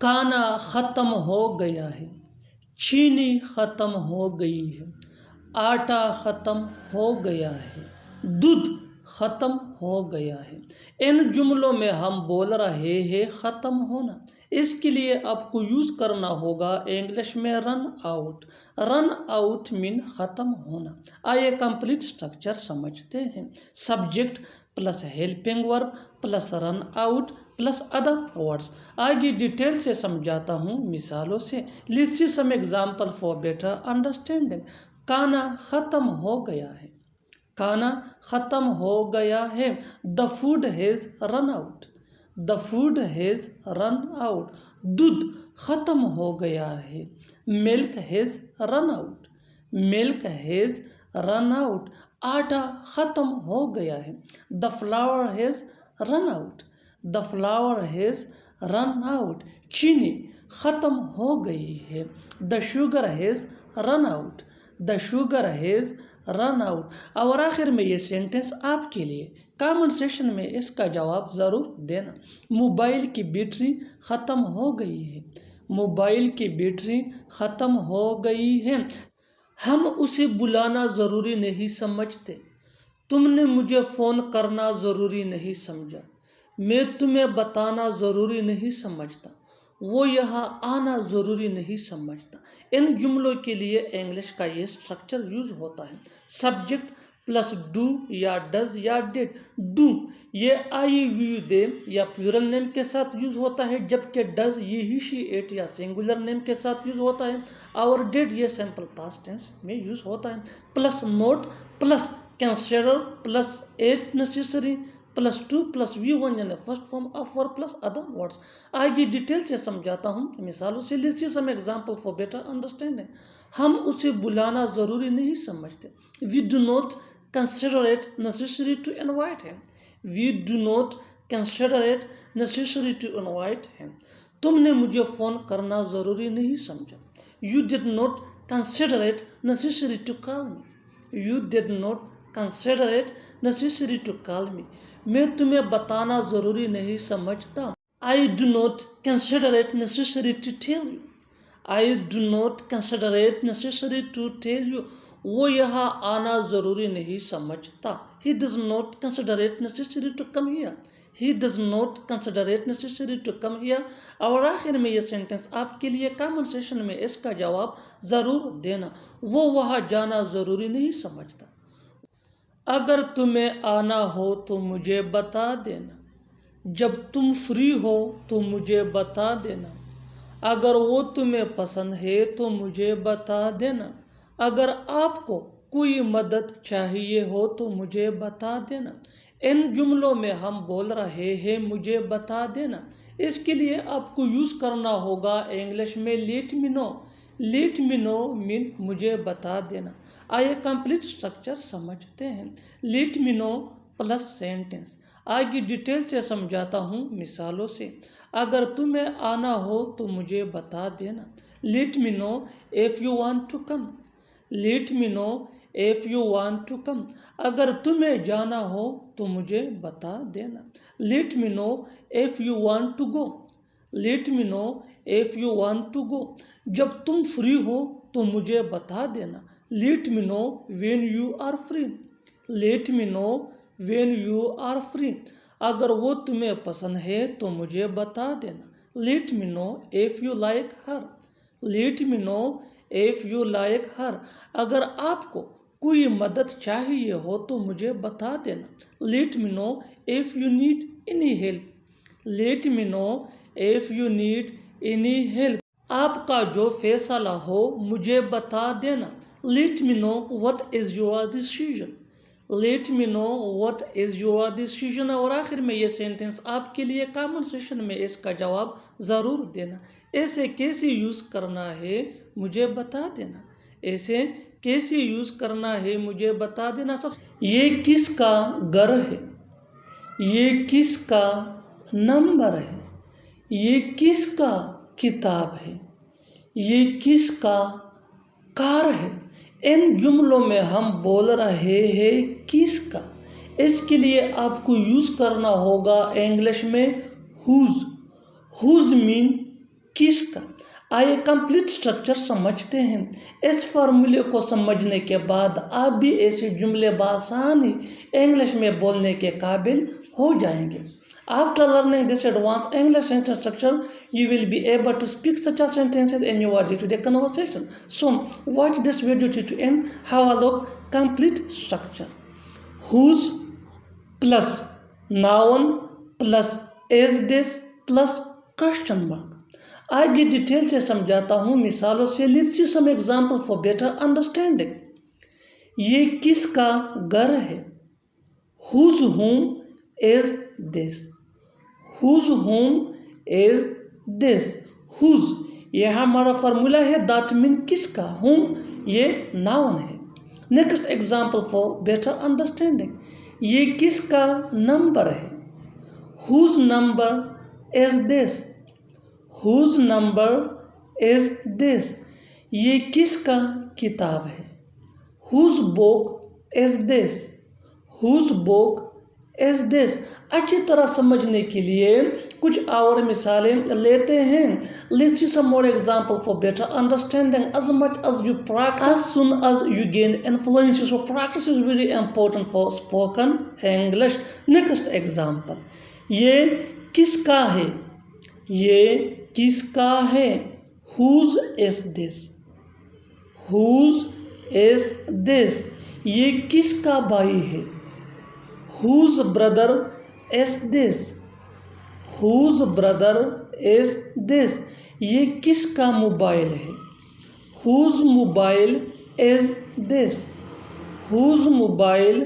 खाना ख़त्म हो गया है, चीनी ख़त्म हो गई है, आटा ख़त्म हो गया है, दूध ख़त्म हो गया है। इन जुमलों में हम बोल रहे हैं ख़त्म होना। इसके लिए आपको यूज़ करना होगा इंग्लिश में run out. Run out mean ख़त्म होना। आइए कंप्लीट स्ट्रक्चर समझते हैं। Subject plus helping verb plus run out plus other words. आगे डिटेल से समझाता हूँ मिसालों से। Let's see some example for better understanding. खाना ख़त्म हो गया है, खाना ख़त्म हो गया है। The food has run out, the food has run out. दूध ख़त्म हो गया है, milk has run out, milk has run out. आटा ख़त्म हो गया है, the flower has run out, the flower has run out. चीनी ख़त्म हो गई है, the sugar has run out, the sugar has run out. और आखिर में ये सेंटेंस आपके लिए, कमेंट सेक्शन में इसका जवाब ज़रूर देना। मोबाइल की बैटरी ख़त्म हो गई है, मोबाइल की बैटरी ख़त्म हो गई है। हम उसे बुलाना ज़रूरी नहीं समझते, तुमने मुझे फ़ोन करना ज़रूरी नहीं समझा, मैं तुम्हें बताना ज़रूरी नहीं समझता, वो यहाँ आना ज़रूरी नहीं समझता। इन जुमलों के लिए इंग्लिश का ये स्ट्रक्चर यूज होता है। सब्जेक्ट प्लस डू या डज या डिड। डू ये आई वी दे या प्लूरल नेम के साथ यूज होता है, जबकि डज ये ही शी इट या सिंगुलर नेम के साथ यूज होता है, और डिड ये सिंपल पास्ट टेंस में यूज होता है। Plus not plus consider plus it necessary plus to plus V1 यानी first form of verb plus other words. आगे डिटेल से समझाता हूँ मिसालों से। Let's see some example for better understanding. हम उसे बुलाना ज़रूरी नहीं समझते, we do not consider it necessary to invite him, we do not consider it necessary to invite him. तुमने मुझे फ़ोन करना ज़रूरी नहीं समझा, you did not consider it necessary to call me, you did not consider it necessary to call me. मैं तुम्हें बताना ज़रूरी नहीं समझता, I do not consider it necessary to tell you, I do not consider it necessary to tell you. वो यहाँ आना ज़रूरी नहीं समझता, he does not consider it necessary to come here, he does not consider it necessary to come here. और आखिर में ये सेंटेंस आपके लिए, कमेंट सेक्शन में इसका जवाब ज़रूर देना। वो वहाँ जाना ज़रूरी नहीं समझता, अगर तुम्हें आना हो तो मुझे बता देना, जब तुम फ्री हो तो मुझे बता देना, अगर वो तुम्हें पसंद है तो मुझे बता देना, अगर आपको कोई मदद चाहिए हो तो मुझे बता देना। इन जुमलों में हम बोल रहे हैं मुझे बता देना। इसके लिए आपको यूज़ करना होगा इंग्लिश में late me no. Late me no mean मुझे बता देना। आइए कंप्लीट स्ट्रक्चर समझते हैं। Late me no plus sentence. आगे डिटेल से समझाता हूँ मिसालों से। अगर तुम्हें आना हो तो मुझे बता देना, let me know if you want to come, let me know if you want to come. अगर तुम्हें जाना हो तो मुझे बता देना, let me know if you want to go, let me know if you want to go. जब तुम फ्री हो तो मुझे बता देना, let me know when you are free, let me know when you are free. अगर वो तुम्हें पसंद है तो मुझे बता देना, let me know if you like her, let me know if you like her. अगर आपको कोई मदद चाहिए हो तो मुझे बता देना, let me know if you need any help, late me know if you need any help. आपका जो फैसला हो मुझे बता देना, let me know what is your decision, late me know what is your decision. और आखिर में ये सेंटेंस आपके लिए, कमेंट सेक्शन में इसका जवाब ज़रूर देना। ऐसे कैसे यूज़ करना है मुझे बता देना, ऐसे कैसे यूज़ करना है मुझे बता देना। सब ये किसका घर है, ये किसका नंबर है, ये किसका किताब है, ये किसका कार है। इन जुमलों में हम बोल रहे हैं किसका। इसके लिए आपको यूज़ करना होगा इंग्लिश में हुज। हुज मीन किसका। आइए कंप्लीट स्ट्रक्चर समझते हैं। इस फार्मूले को समझने के बाद आप भी ऐसे जुमले बासानी इंग्लिश में बोलने के काबिल हो जाएंगे। After learning this advanced English sentence structure, you will be able to speak such a sentences in your day-to-day conversation. So, watch this video to end. Have a look. Complete structure. Whose plus noun plus is this plus question mark. आज ये detail से समझाता हूँ मिसालों से। Let's see some example for better understanding. ये किसका घर है? Whose home is this? Whose home is this? Whose ये हमारा फार्मूला है, that mean किसका। Whom ये नाउन है। Next example for better understanding, ये किसका नंबर है? Whose number is this? Whose number is this? ये किसका किताब है? Whose book is this? Whose book is this? अच्छी तरह समझने के लिए कुछ और मिसालें लेते हैं। Let's see some more example for better understanding. As much as you practice, as soon as you gain influence, so practice is very important for spoken English. Next example, ये किसका है? ये किसका है? Whose is this? Whose is this? ये किसका भाई है? Whose brother is this? Whose brother is this? ये किसका मोबाइल है? Whose mobile is this? Whose mobile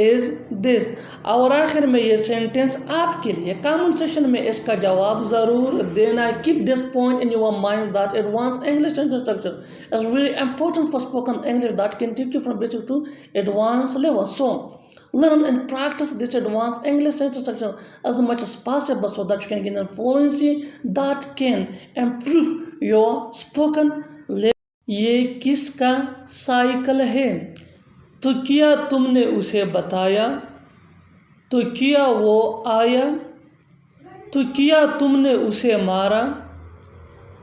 is this? और आखिर में ये सेंटेंस आपके लिए कमेंट सेक्शन में इसका जवाब ज़रूर देना। Keep this point in your mind that advanced English sentence structure is very important for spoken English that can take you from basic to advanced level. So learn and practice this advanced English sentence structure as much as possible so that you can gain fluency that can improve your spoken language. ये किसका cycle है? तो क्या तुमने उसे बताया? तो क्या वो आया? तो क्या तुमने उसे मारा?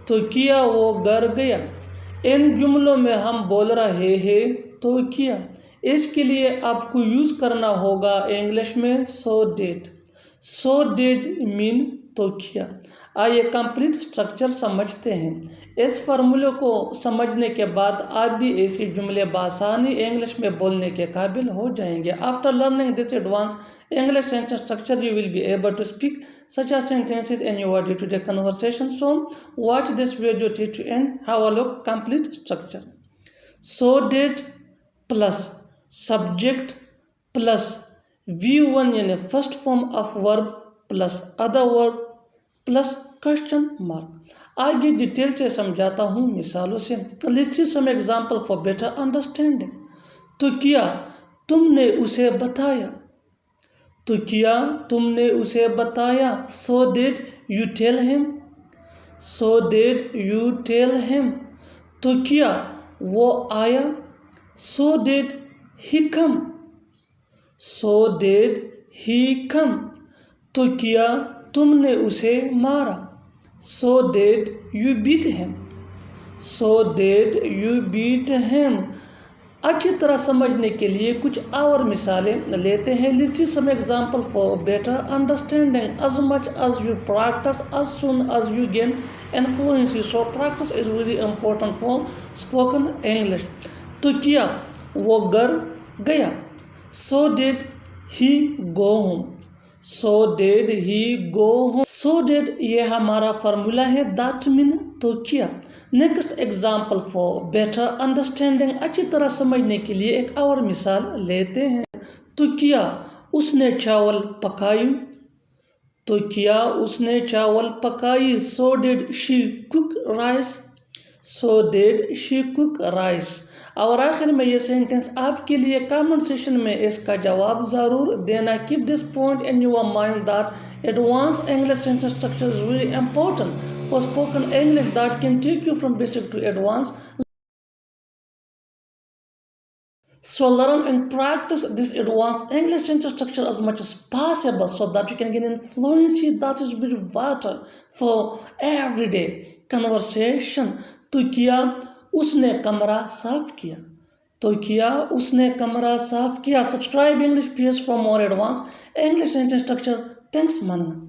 तो क्या वो घर गया? इन जुमलों में हम बोल रहे हैं तो क्या। इसके लिए आपको यूज़ करना होगा इंग्लिश में so did. So did mean तो क्या। आइए कंप्लीट स्ट्रक्चर समझते हैं। इस फार्मूले को समझने के बाद आप भी ऐसी जुमले बासानी इंग्लिश में बोलने के काबिल हो जाएंगे। After learning this advance English sentence structure you will be able to speak such a sentences in your day to day conversation. So watch this video to end have a look complete structure. So did plus subject plus V1 यानी first form of verb plus other verb plus question mark. आगे detail से समझाता हूँ मिसालों से। Let's see some example for better understanding. तो क्या तुमने उसे बताया? तो क्या तुमने उसे बताया? So did you tell him? So did you tell him? तो क्या वो आया? So did he come? So did he come? तो क्या तुमने उसे मारा? So did you beat him? So did you beat him? अच्छी तरह समझने के लिए कुछ और मिसालें लेते हैं। Let's see some example for better understanding. As much as you practice, as soon as you gain influence, so practice is very important for spoken English. तो क्या वो घर गया? So did he go home? So did he go home? So did ये हमारा formula है, that mean तो क्या। Next example for better understanding, अच्छी तरह समझने के लिए एक और मिसाल लेते हैं। तो क्या उसने चावल पकाई? तो क्या उसने चावल पकाई? So did she cook rice? So did she cook rice? और आखिर में ये सेंटेंस आपके लिए कमेंट सेक्शन में इसका जवाब ज़रूर देना। Keep this point in your mind that advance English sentence structure is very important for spoken English that can take you from basic to advance. So learn and practice this advanced English sentence structure as much as possible so that you can gain fluency that is very vital for everyday conversation. तो किया उसने कमरा साफ किया, तो किया उसने कमरा साफ किया. Subscribe English PS for more advanced English sentence structure. Thanks मानना.